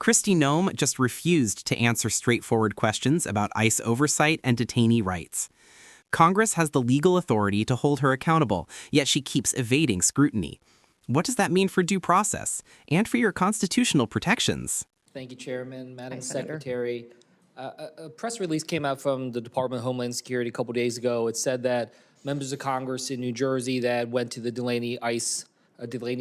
Kristi Noem just refused to answer straightforward questions about ICE oversight and detainee rights. Congress has the legal authority to hold her accountable, yet she keeps evading scrutiny. What does that mean for due process and for your constitutional protections? Thank you, Chairman. Madam Senator. Secretary, a press release came out from the Department of Homeland Security a couple days ago. It said that members of Congress in New Jersey that went to the Delaney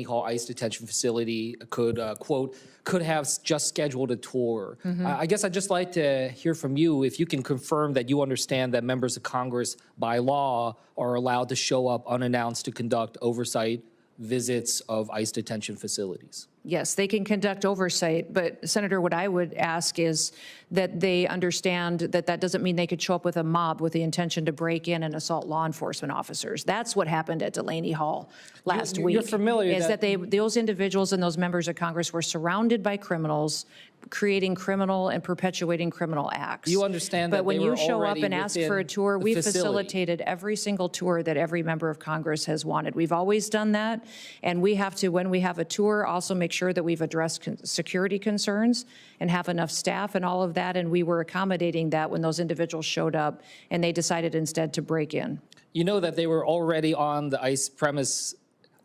Hall ICE detention facility could, quote, could have just scheduled a tour. I guess I'd just like to hear from you if you can confirm that you understand that members of Congress by law are allowed to show up unannounced to conduct oversight visits of ICE detention facilities. Yes, they can conduct oversight, but Senator, what I would ask is that they understand that that doesn't mean they could show up with a mob with the intention to break in and assault law enforcement officers. That's what happened at Delaney Hall last week. You're familiar is that those individuals and those members of Congress were surrounded by criminals, creating criminal and perpetuating criminal acts. You understand that but when they were you show up already and ask within for a tour, the we facility. facilitated every single tour that every member of Congress has wanted. We've always done that, and we have to, when we have a tour, also make sure that we've addressed security concerns and have enough staff and all of that, and we were accommodating that when those individuals showed up and they decided instead to break in. You know that they were already on the ICE premise,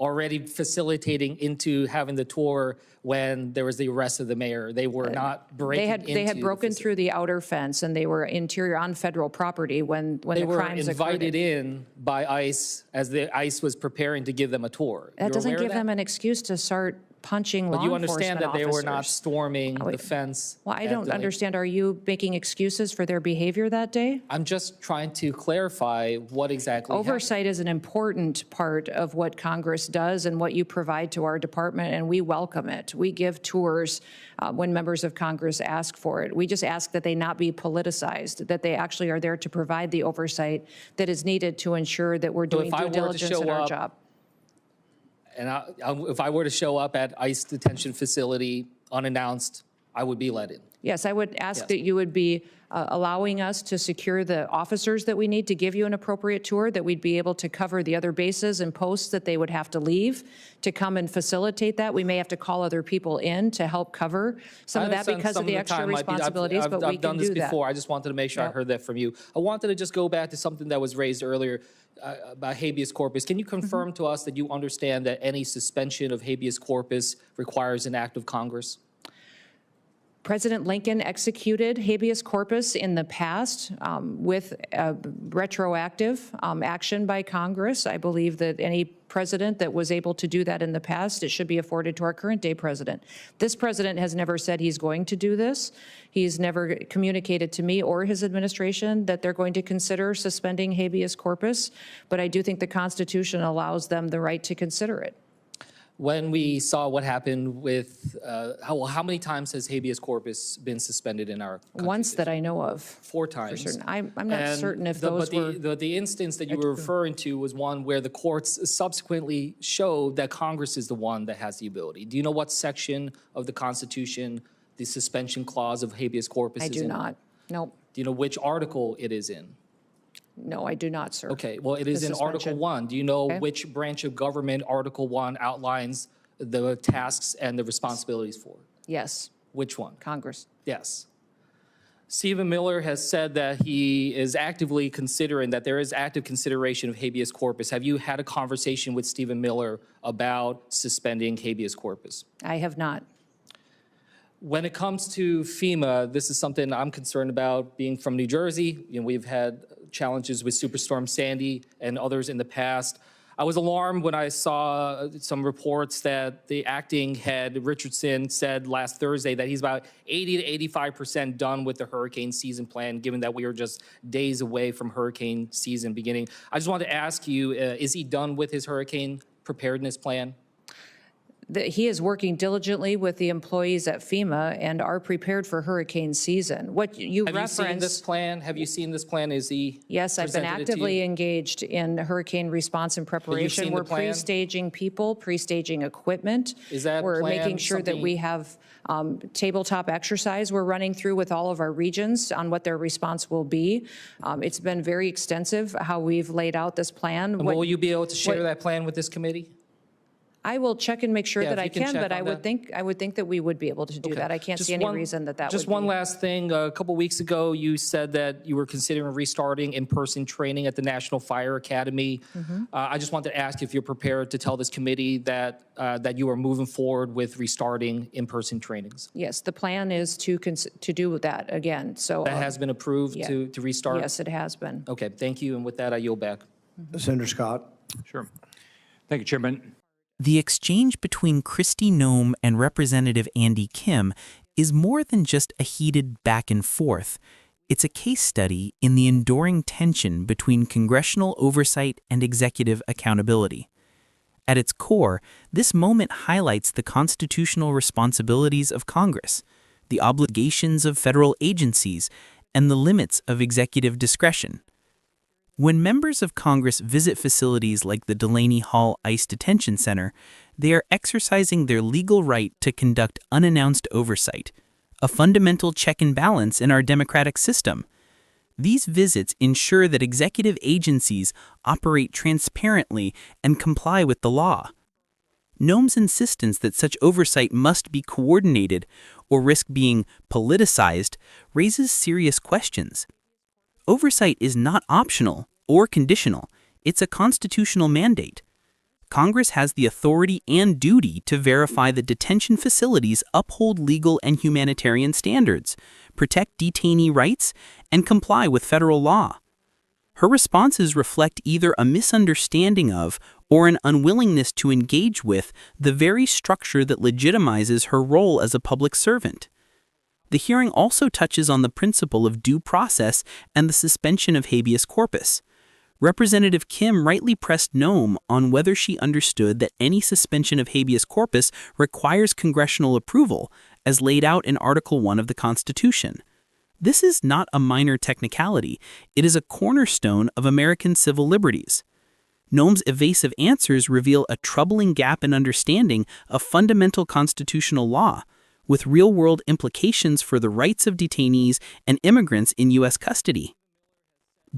already facilitating into having the tour when there was the arrest of the mayor. They were not breaking into They had broken through the outer fence, and they were interior on federal property when the crimes occurred. They were invited in by ICE as the ICE was preparing to give them a tour. That doesn't give them an excuse to start punching law enforcement officers. But you understand that they were not storming the fence. Well, I don't understand. Are you making excuses for their behavior that day? I'm just trying to clarify what exactly Oversight is an important part of what Congress does and what you provide to our department, and we welcome it. We give tours when members of Congress ask for it. We just ask that they not be politicized, that they actually are there to provide the oversight that is needed to ensure that we're doing due diligence in our job. And if I were to show up at ICE detention facility unannounced, I would be let in. Yes, I would ask that you would be allowing us to secure the officers that we need to give you an appropriate tour, that we'd be able to cover the other bases and posts that they would have to leave to come and facilitate that. We may have to call other people in to help cover some of that because of the extra responsibilities, but we can do that. I've done this before. I just wanted to make sure I heard that from you. I wanted to just go back to something that was raised earlier about habeas corpus. Can you confirm to us that you understand that any suspension of habeas corpus requires an act of Congress? President Lincoln executed habeas corpus in the past with retroactive action by Congress. I believe that any president that was able to do that in the past, it should be afforded to our current day president. This president has never said he's going to do this. He's never communicated to me or his administration that they're going to consider suspending habeas corpus, but I do think the Constitution allows them the right to consider it. When we saw what happened with, how many times has habeas corpus been suspended in our country? Once that I know of. 4 times. For certain. I'm not certain if those were. The instance that you were referring to was one where the courts subsequently showed that Congress is the one that has the ability. Do you know what section of the Constitution the suspension clause of habeas corpus is in? I do not. Nope. Do you know which article it is in? No, I do not, sir. Okay, well, it is in Article 1. Do you know which branch of government Article 1 outlines the tasks and the responsibilities for? Yes. Which one? Congress. Yes. Stephen Miller has said that he is actively considering, that there is active consideration of habeas corpus. Have you had a conversation with Stephen Miller about suspending habeas corpus? I have not. When it comes to FEMA, this is something I'm concerned about. Being from New Jersey, we've had challenges with Superstorm Sandy and others in the past. I was alarmed when I saw some reports that the acting head, Richardson, said last Thursday that he's about 80 to 85% done with the hurricane season plan, given that we are just days away from hurricane season beginning. I just wanted to ask you, is he done with his hurricane preparedness plan? He is working diligently with the employees at FEMA and are prepared for hurricane season. What you referenced. Have you seen this plan? Have you seen this plan? Is he? Yes, I've been actively engaged in hurricane response and preparation. We're pre-staging people, pre-staging equipment. Is that We're making sure that we have tabletop exercise we're running through with all of our regions on what their response will be. It's been very extensive how we've laid out this plan. And will you be able to share that plan with this committee? I will check and make sure Yeah, that if I you can can, check but on I would think that we would be able to do that. I can't see any reason that would Just be. one last thing. A couple weeks ago, you said that you were considering restarting in-person training at the National Fire Academy. I just wanted to ask if you're prepared to tell this committee that that you are moving forward with restarting in-person trainings. Yes, the plan is to do that again, so. That has been approved yeah. to restart? Yes, it has been. Okay, thank you. And with that, I yield back. Senator Scott. Sure. Thank you, Chairman. The exchange between Kristi Noem and Representative Andy Kim is more than just a heated back and forth. It's a case study in the enduring tension between congressional oversight and executive accountability. At its core, this moment highlights the constitutional responsibilities of Congress, the obligations of federal agencies, and the limits of executive discretion. When members of Congress visit facilities like the Delaney Hall ICE Detention Center, they are exercising their legal right to conduct unannounced oversight, a fundamental check and balance in our democratic system. These visits ensure that executive agencies operate transparently and comply with the law. Noem's insistence that such oversight must be coordinated or risk being politicized raises serious questions. Oversight is not optional or conditional. It's a constitutional mandate. Congress has the authority and duty to verify that detention facilities uphold legal and humanitarian standards, protect detainee rights, and comply with federal law. Her responses reflect either a misunderstanding of or an unwillingness to engage with the very structure that legitimizes her role as a public servant. The hearing also touches on the principle of due process and the suspension of habeas corpus. Representative Kim rightly pressed Noem on whether she understood that any suspension of habeas corpus requires congressional approval, as laid out in Article 1 of the Constitution. This is not a minor technicality. It is a cornerstone of American civil liberties. Noem's evasive answers reveal a troubling gap in understanding of fundamental constitutional law, with real-world implications for the rights of detainees and immigrants in U.S. custody.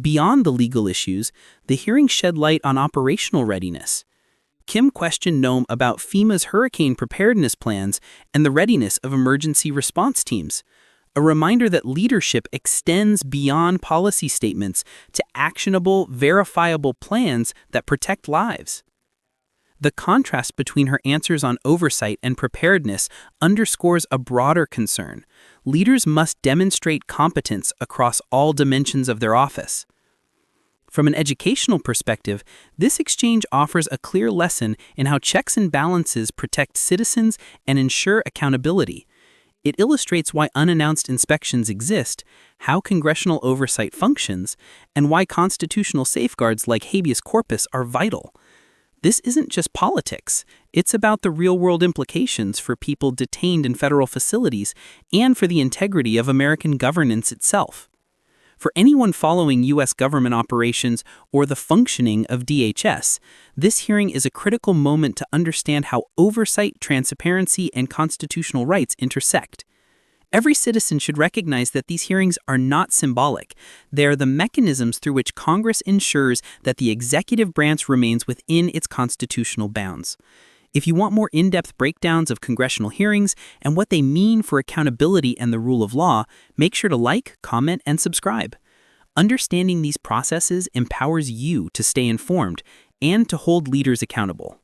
Beyond the legal issues, the hearing shed light on operational readiness. Kim questioned Noem about FEMA's hurricane preparedness plans and the readiness of emergency response teams, a reminder that leadership extends beyond policy statements to actionable, verifiable plans that protect lives. The contrast between her answers on oversight and preparedness underscores a broader concern. Leaders must demonstrate competence across all dimensions of their office. From an educational perspective, this exchange offers a clear lesson in how checks and balances protect citizens and ensure accountability. It illustrates why unannounced inspections exist, how congressional oversight functions, and why constitutional safeguards like habeas corpus are vital. This isn't just politics. It's about the real-world implications for people detained in federal facilities and for the integrity of American governance itself. For anyone following U.S. government operations or the functioning of DHS, this hearing is a critical moment to understand how oversight, transparency, and constitutional rights intersect. Every citizen should recognize that these hearings are not symbolic. They are the mechanisms through which Congress ensures that the executive branch remains within its constitutional bounds. If you want more in-depth breakdowns of congressional hearings and what they mean for accountability and the rule of law, make sure to like, comment, and subscribe. Understanding these processes empowers you to stay informed and to hold leaders accountable.